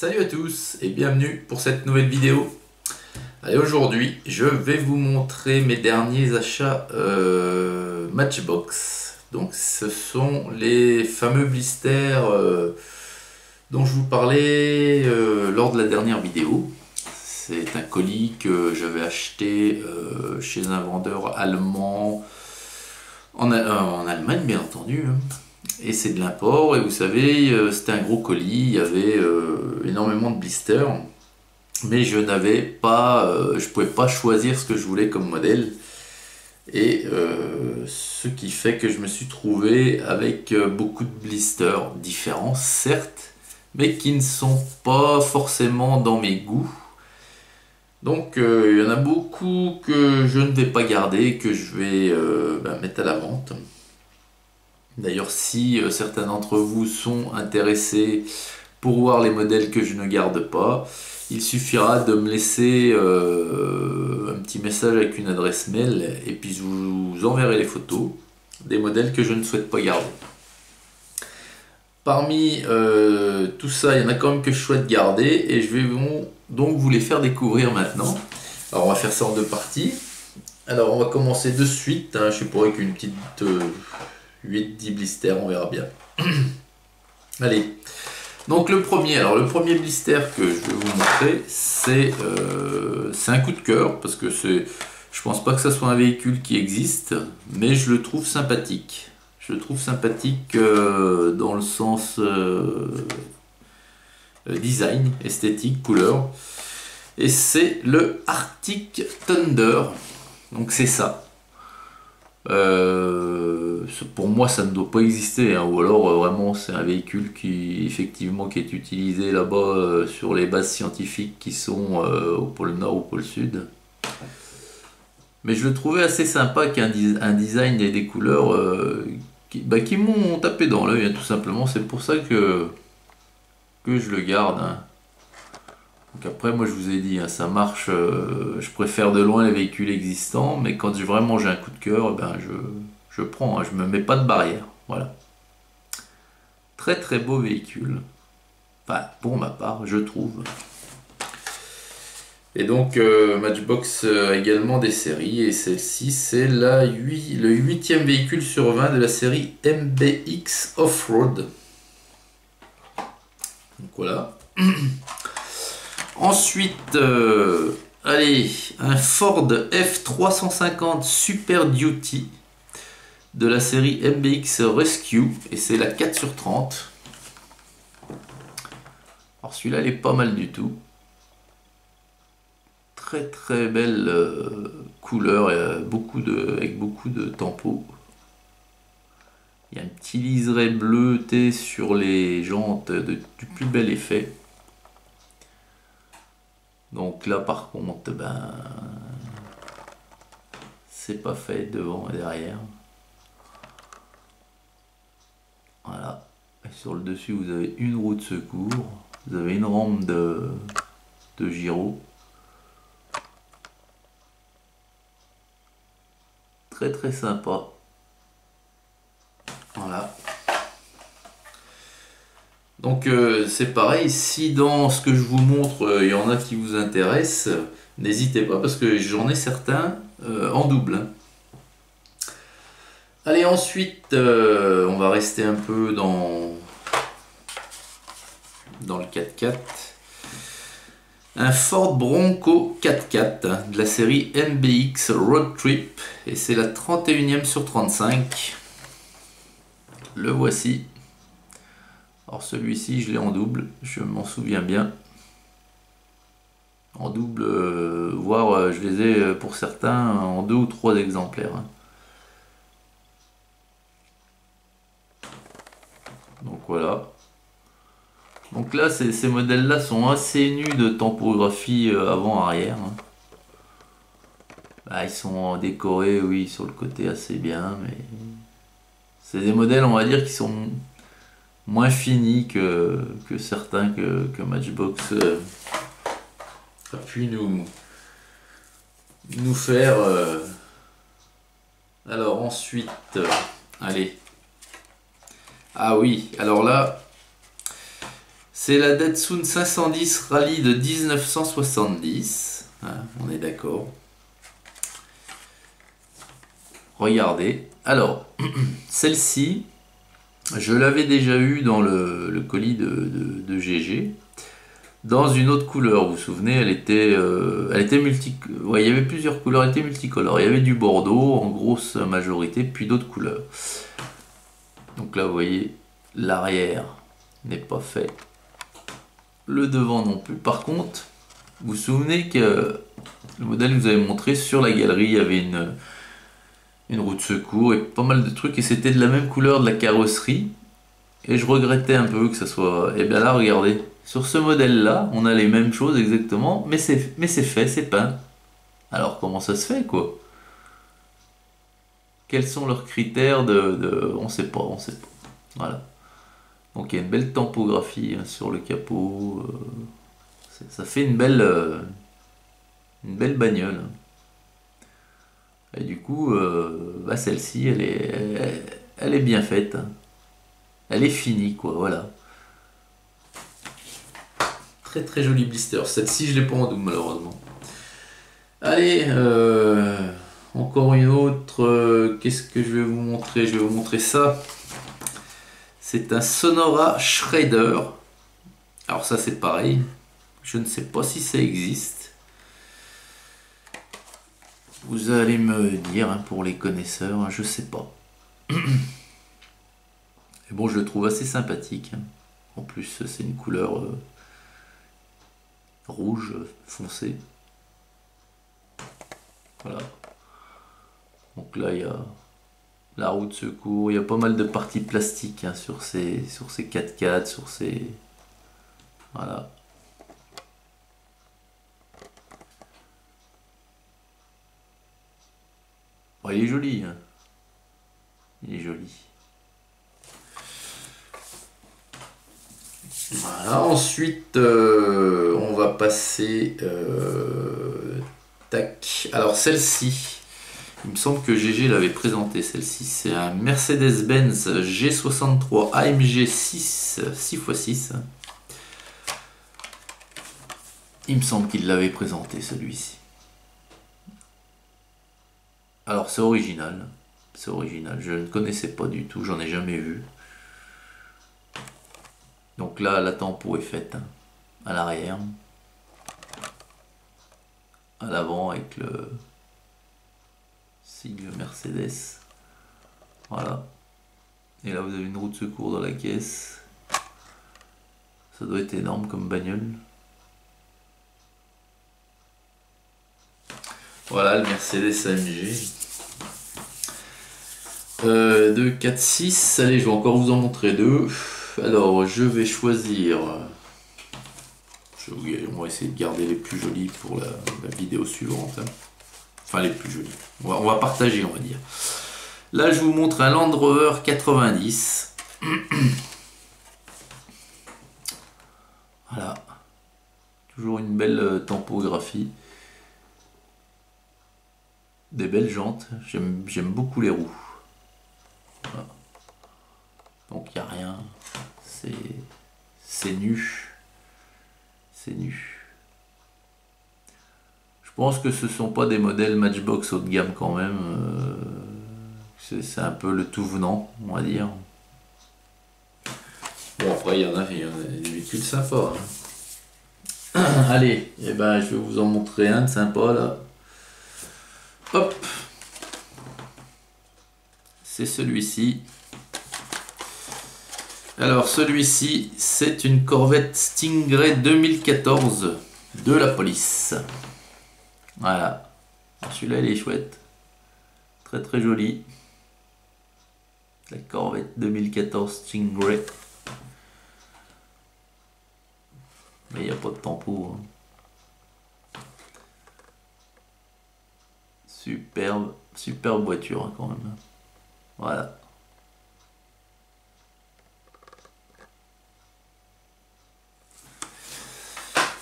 Salut à tous et bienvenue pour cette nouvelle vidéo. Allez, aujourd'hui je vais vous montrer mes derniers achats Matchbox. Donc ce sont les fameux blisters dont je vous parlais lors de la dernière vidéo. C'est un colis que j'avais acheté chez un vendeur allemand en Allemagne, bien entendu. Et c'est de l'import, et vous savez, c'était un gros colis, il y avait énormément de blisters, mais je pouvais pas choisir ce que je voulais comme modèle, et ce qui fait que je me suis trouvé avec beaucoup de blisters différents, certes, mais qui ne sont pas forcément dans mes goûts. Donc il y en a beaucoup que je ne vais pas garder, que je vais mettre à la vente. D'ailleurs, si certains d'entre vous sont intéressés pour voir les modèles que je ne garde pas, il suffira de me laisser un petit message avec une adresse mail et puis je vous enverrai les photos des modèles que je ne souhaite pas garder. Parmi tout ça, il y en a quand même que je souhaite garder et je vais donc vous les faire découvrir maintenant. Alors on va faire ça en deux parties. Alors on va commencer de suite, je sais pas, avec une petite 8-10 blisters, on verra bien. Allez, donc le premier blister que je vais vous montrer, c'est un coup de cœur, parce que je pense pas que ça soit un véhicule qui existe, mais je le trouve sympathique. Je le trouve sympathique dans le sens design, esthétique, couleur. Et c'est le Arctic Thunder. Donc c'est ça. Pour moi ça ne doit pas exister, hein, ou alors vraiment c'est un véhicule qui effectivement qui est utilisé là-bas sur les bases scientifiques qui sont au pôle Nord ou au pôle Sud. Mais je le trouvais assez sympa, qu'un design et des couleurs qui m'ont tapé dans l'œil, hein, tout simplement. C'est pour ça que je le garde, hein. Donc après, moi je vous ai dit, hein, ça marche, je préfère de loin les véhicules existants, mais quand vraiment j'ai un coup de cœur, ben je prends, hein, je me mets pas de barrière, voilà. Très très beau véhicule, enfin pour ma part, je trouve. Et donc Matchbox a également des séries, et celle-ci c'est le 8e véhicule sur 20 de la série MBX Offroad. Donc voilà. Ensuite, allez, un Ford F350 Super Duty de la série MBX Rescue, et c'est la 4/30. Alors celui-là, il est pas mal du tout. Très très belle couleur, et avec beaucoup de tempo. Il y a un petit liseré bleuté sur les jantes du plus bel effet. Donc là par contre, ben c'est pas fait devant et derrière. Voilà. Et sur le dessus vous avez une roue de secours, vous avez une rampe de gyro. Très très sympa. Voilà. Donc c'est pareil, si dans ce que je vous montre, il y en a qui vous intéressent, n'hésitez pas, parce que j'en ai certains en double, hein. Allez, ensuite, on va rester un peu dans le 4x4. Un Ford Bronco 4x4 de la série MBX Road Trip, et c'est la 31e sur 35. Le voici. Alors celui-ci, je l'ai en double, je m'en souviens bien. En double, voire je les ai pour certains en 2 ou 3 exemplaires, hein. Donc voilà. Donc là, ces modèles-là sont assez nus de tempographie avant-arrière, hein. Bah, ils sont décorés, oui, sur le côté assez bien, mais c'est des modèles, on va dire, qui sont moins finis que certains que Matchbox a pu nous faire. Alors ensuite, allez. Ah oui, alors là, C'est la Datsun 510 Rallye de 1970. Hein, on est d'accord. Regardez. Alors, celle-ci, je l'avais déjà eue dans le colis de GG. Dans une autre couleur, vous vous souvenez, elle était ouais, il y avait plusieurs couleurs, elle était multicolore. Il y avait du bordeaux en grosse majorité, puis d'autres couleurs. Donc là, vous voyez, l'arrière n'est pas fait. Le devant non plus. Par contre, vous vous souvenez que le modèle que vous avez montré sur la galerie, il y avait une roue de secours et pas mal de trucs, et c'était de la même couleur de la carrosserie. Et je regrettais un peu que ça soit... Et bien là, regardez. Sur ce modèle-là, on a les mêmes choses exactement, mais c'est fait, c'est peint. Alors comment ça se fait, quoi? Quels sont leurs critères On sait pas, on sait pas. Voilà. Donc il y a une belle tempographie hein, sur le capot. Ça fait une belle bagnole. Et du coup, bah, celle-ci, elle est bien faite. Elle est finie, quoi, voilà. Très très joli blister. Celle-ci, je l'ai pas en double, malheureusement. Allez, encore une autre. Qu'est-ce que je vais vous montrer? Je vais vous montrer ça. C'est un Sonora Shredder. Alors ça, c'est pareil. Je ne sais pas si ça existe. Vous allez me dire, hein, pour les connaisseurs, hein, je sais pas. Et bon, je le trouve assez sympathique. Hein. En plus, c'est une couleur rouge foncé. Voilà. Donc là, il y a la roue de secours. Il y a pas mal de parties plastiques hein, sur ces 4x4, sur ces... Voilà. Bon, il est joli. Hein. Il est joli. Voilà, ensuite on va passer tac. Alors celle-ci, il me semble que GG l'avait présentée celle-ci. C'est un Mercedes-Benz G63 AMG 6x6. Il me semble qu'il l'avait présenté celui-ci. Alors c'est original. C'est original. Je ne connaissais pas du tout, j'en ai jamais vu. Donc là, la tempo est faite hein, à l'arrière, à l'avant avec le sigle Mercedes. Voilà. Et là, vous avez une roue de secours dans la caisse. Ça doit être énorme comme bagnole. Voilà le Mercedes AMG. 2, 4, 6. Allez, je vais encore vous en montrer deux. Alors, je vais choisir... on va essayer de garder les plus jolis pour la vidéo suivante. Hein. Enfin, les plus jolis. On va partager, on va dire. Là, je vous montre un Land Rover 90. Voilà. Toujours une belle tempographie. Des belles jantes. J'aime beaucoup les roues. Voilà. Donc, il n'y a rien. C'est nu. C'est nu. Je pense que ce ne sont pas des modèles Matchbox haut de gamme quand même. C'est un peu le tout venant, on va dire. Bon, après, il y en a des véhicules sympas. Hein. Allez, eh ben, je vais vous en montrer un de sympa là. Hop. C'est celui-ci. Alors celui-ci, c'est une Corvette Stingray 2014 de la police. Voilà. Celui-là, il est chouette. Très très joli. La Corvette 2014 Stingray. Mais il n'y a pas de tempo. Hein. Superbe voiture hein, quand même. Voilà.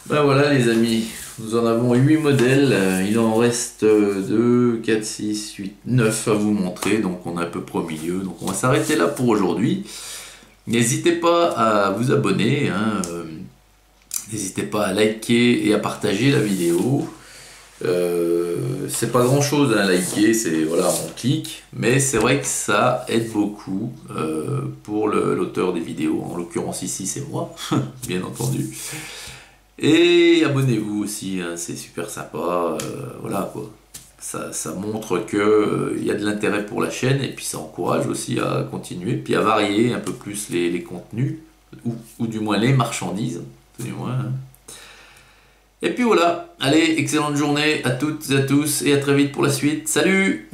Ben voilà les amis, nous en avons 8 modèles, il en reste 2, 4, 6, 8, 9 à vous montrer, donc on est à peu près au milieu, donc on va s'arrêter là pour aujourd'hui. N'hésitez pas à vous abonner, hein, n'hésitez pas à liker et à partager la vidéo. C'est pas grand chose à liker, c'est voilà, on clique, mais c'est vrai que ça aide beaucoup pour l'auteur des vidéos. En l'occurrence ici c'est moi, bien entendu. Et abonnez-vous aussi, hein, c'est super sympa, voilà quoi. Ça montre que il y a de l'intérêt pour la chaîne et puis ça encourage aussi à continuer, puis à varier un peu plus les contenus, ou du moins les marchandises, du moins, hein. Et puis voilà, allez, excellente journée à toutes et à tous et à très vite pour la suite. Salut!